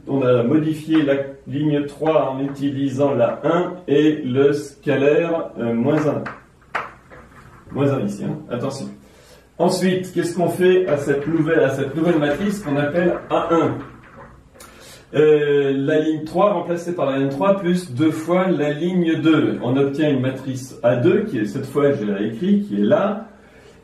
on a modifié la ligne 3 en utilisant la 1 et le scalaire moins 1. Moins 1 ici, attention. Ensuite, qu'est-ce qu'on fait à cette nouvelle matrice qu'on appelle A1 ? La ligne 3 remplacée par la ligne 3 plus 2 fois la ligne 2. On obtient une matrice A2 qui est cette fois, je l'ai réécrit, qui est là.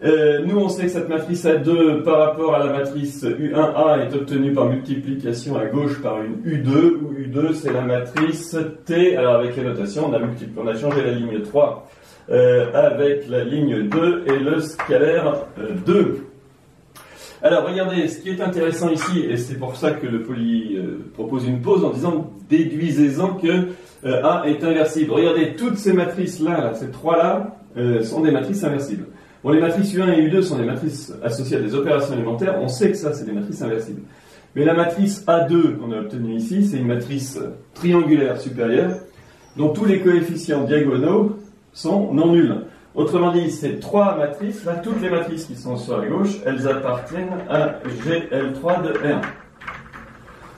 Nous, on sait que cette matrice A2 par rapport à la matrice U1A est obtenue par multiplication à gauche par une U2, où U2 c'est la matrice T. Alors avec les notations, on a changé la ligne 3 avec la ligne 2 et le scalaire 2. Alors regardez, ce qui est intéressant ici, et c'est pour ça que le poly propose une pause en disant déduisez-en que A est inversible. Regardez, toutes ces matrices-là, ces trois-là, sont des matrices inversibles. Bon, les matrices U1 et U2 sont des matrices associées à des opérations élémentaires. On sait que ça, c'est des matrices inversibles. Mais la matrice A2 qu'on a obtenue ici, c'est une matrice triangulaire supérieure dont tous les coefficients diagonaux sont non nuls. Autrement dit, ces trois matrices, là, toutes les matrices qui sont sur la gauche, elles appartiennent à GL3 de R.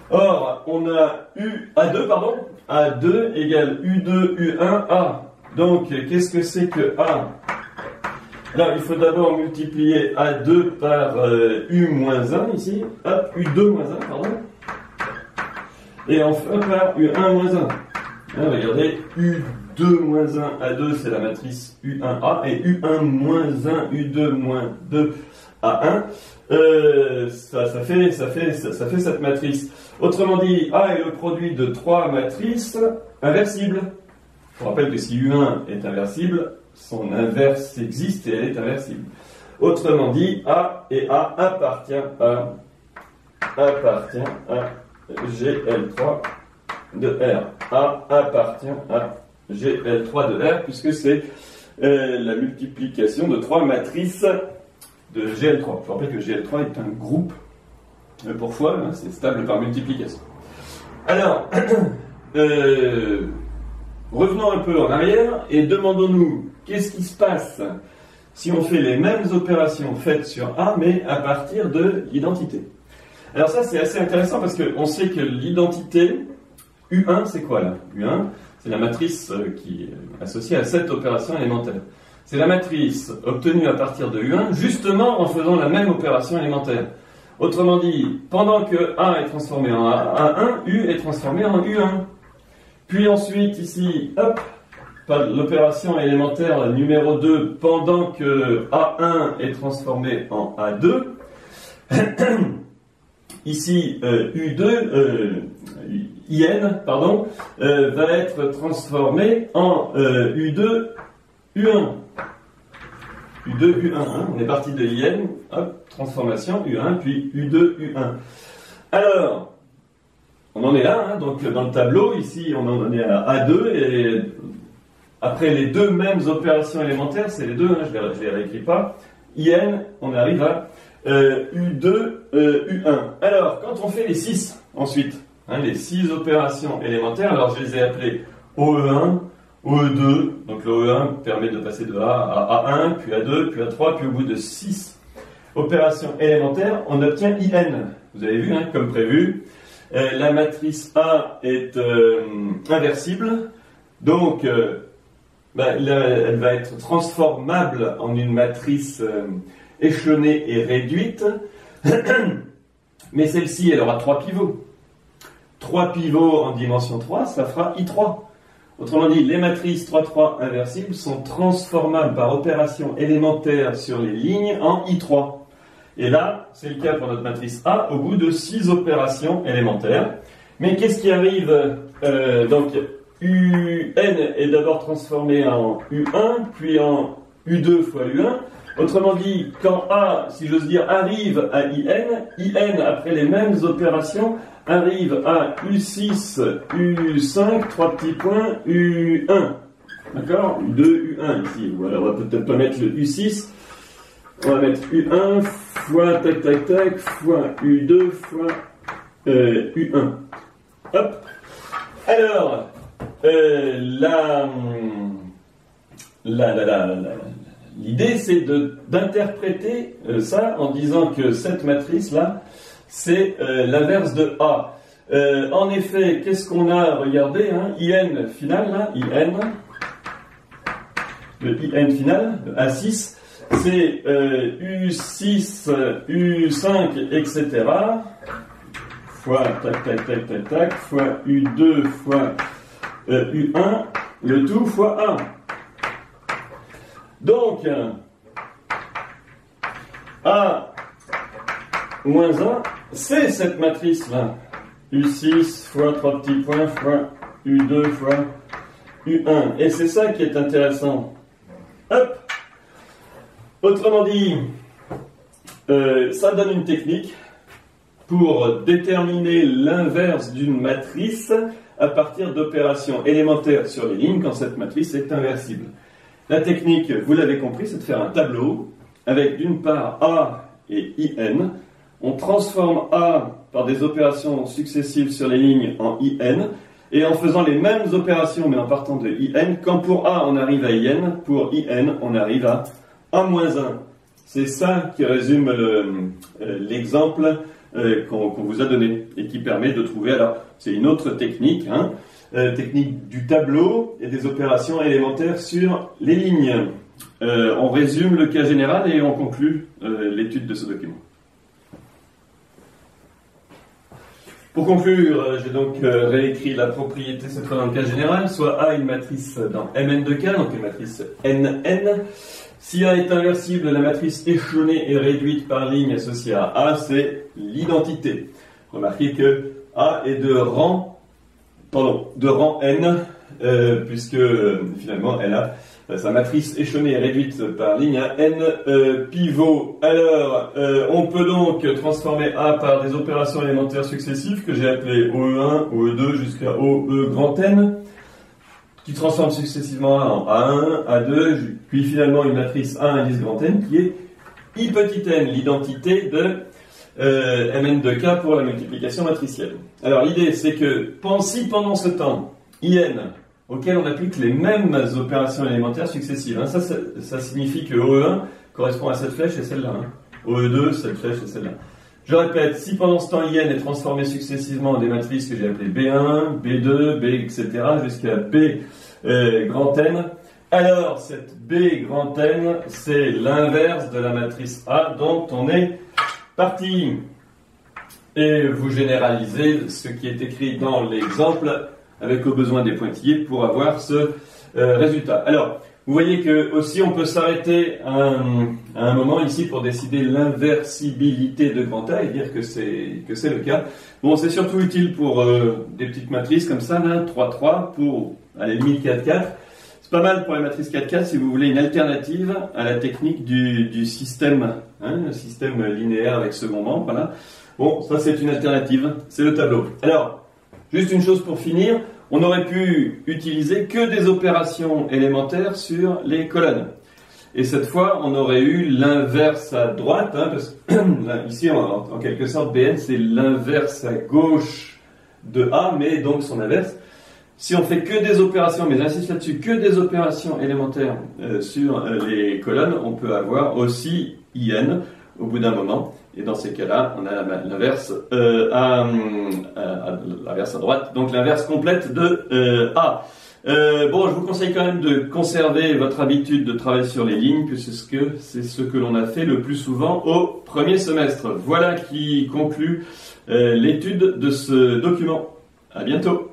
Or, on a A2 égale U2, U1, A. Donc, qu'est-ce que c'est que A? Alors, il faut d'abord multiplier A2 par U-1 ici. Hop, U2-1, pardon. Et enfin par U1-1. Regardez, U2-1, A2, c'est la matrice U1A. Et U1-1, U2-2, A1. Ça fait cette matrice. Autrement dit, A est le produit de trois matrices inversibles. Je vous rappelle que si U1 est inversible, son inverse existe et elle est inversible. Autrement dit, A et A appartient à GL3 de R. A appartient à GL3 de R puisque c'est la multiplication de trois matrices de GL3. Je vous rappelle que GL3 est un groupe pour fois, hein, c'est stable par multiplication. Alors, revenons un peu en arrière et demandons-nous qu'est-ce qui se passe si on fait les mêmes opérations faites sur A, mais à partir de l'identité. Alors ça, c'est assez intéressant parce qu'on sait que l'identité, U1, c'est quoi là? U1, c'est la matrice qui est associée à cette opération élémentaire. C'est la matrice obtenue à partir de U1, justement en faisant la même opération élémentaire. Autrement dit, pendant que A est transformé en A1, U est transformé en U1. Puis ensuite, ici, hop, l'opération élémentaire numéro 2, pendant que A1 est transformé en A2, ici, IN, va être transformé en U2, U1. U2, U1, hein. On est parti de IN, hop, transformation, U1, puis U2, U1. Alors, on en est là, hein, donc dans le tableau, ici on en est à A2, et après les deux mêmes opérations élémentaires, c'est les deux, hein, je ne les réécris pas, IN, on arrive à U2, U1. Alors, quand on fait les 6, ensuite, hein, les 6 opérations élémentaires, alors je les ai appelées OE1, OE2, donc le OE1 permet de passer de A à A1, puis A2, puis A3, puis au bout de 6 opérations élémentaires, on obtient IN. Vous avez vu, hein, comme prévu, la matrice A est inversible, donc elle va être transformable en une matrice échelonnée et réduite, mais celle-ci, elle aura 3 pivots. 3 pivots en dimension 3, ça fera I3. Autrement dit, les matrices 3-3 inversibles sont transformables par opération élémentaire sur les lignes en I3. Et là, c'est le cas pour notre matrice A au bout de 6 opérations élémentaires. Mais qu'est-ce qui arrive donc, UN est d'abord transformé en U1, puis en U2 fois U1. Autrement dit, quand A, si j'ose dire, arrive à IN, après les mêmes opérations, arrive à U6, U5, 3 petits points, U1. D'accord? U2, U1 ici. Voilà, on va peut-être pas mettre le U6. On va mettre U1 fois tac tac tac fois U2 fois U1. Hop. Alors, l'idée c'est d'interpréter ça en disant que cette matrice-là, c'est l'inverse de A. En effet, qu'est-ce qu'on a? Regardez, hein, IN final, là, le IN final, le A6, c'est U6, U5, etc. fois tac tac tac tac tac, fois U2 fois U1, le tout fois A. Donc, A moins 1, c'est cette matrice-là. U6 fois 3 petits points fois U2 fois U1. Et c'est ça qui est intéressant. Hop! Autrement dit, ça donne une technique pour déterminer l'inverse d'une matrice à partir d'opérations élémentaires sur les lignes quand cette matrice est inversible. La technique, vous l'avez compris, c'est de faire un tableau avec d'une part A et IN. On transforme A par des opérations successives sur les lignes en IN. Et en faisant les mêmes opérations, mais en partant de IN, quand pour A on arrive à IN, pour IN on arrive à A-1. C'est ça qui résume l'exemple qu'on vous a donné et qui permet de trouver, alors c'est une autre technique, technique du tableau et des opérations élémentaires sur les lignes. On résume le cas général et on conclut l'étude de ce document. Pour conclure, j'ai donc réécrit la propriété cette fois dans le cas général, soit A est une matrice dans Mn de K, donc une matrice Nn. Si A est inversible, la matrice échelonnée et réduite par ligne associée à A, c'est l'identité. Remarquez que A est de rang N, puisque finalement elle a sa matrice échelonnée et réduite par ligne à N pivots. Alors, on peut donc transformer A par des opérations élémentaires successives que j'ai appelées OE1, OE2 jusqu'à OE grand N, qui transforment successivement A en A1, A2, puis finalement une matrice A indice grand N qui est I petit n, l'identité de Mn de K pour la multiplication matricielle. Alors l'idée c'est que si pendant ce temps, IN, auquel on applique les mêmes opérations élémentaires successives, ça signifie que OE1 correspond à cette flèche et celle-là, OE2, cette flèche et celle-là. Je répète, si pendant ce temps IN est transformé successivement en des matrices que j'ai appelées B1, B2, B, etc., jusqu'à B grand N, alors cette B grand N, c'est l'inverse de la matrice A dont on est parti. Et vous généralisez ce qui est écrit dans l'exemple avec au besoin des pointillés pour avoir ce résultat. Alors, vous voyez que aussi on peut s'arrêter à un moment ici pour décider l'inversibilité de grand A et dire que c'est le cas. Bon, c'est surtout utile pour des petites matrices comme ça, là, 3-3, pour à la limite 4-4. C'est pas mal pour les matrices 4-4 si vous voulez une alternative à la technique du système, le système linéaire avec second membre, voilà. Bon, ça c'est une alternative, c'est le tableau. Alors, juste une chose pour finir, on aurait pu utiliser que des opérations élémentaires sur les colonnes. Et cette fois, on aurait eu l'inverse à droite, parce que ici, en quelque sorte, Bn, c'est l'inverse à gauche de A, mais donc son inverse. Si on fait que des opérations, mais j'insiste là-dessus, que des opérations élémentaires sur les colonnes, on peut avoir aussi IN au bout d'un moment. Et dans ces cas-là, on a l'inverse l'inverse à droite, donc l'inverse complète de A. Bon, je vous conseille quand même de conserver votre habitude de travailler sur les lignes, puisque c'est ce que l'on a fait le plus souvent au premier semestre. Voilà qui conclut l'étude de ce document. À bientôt.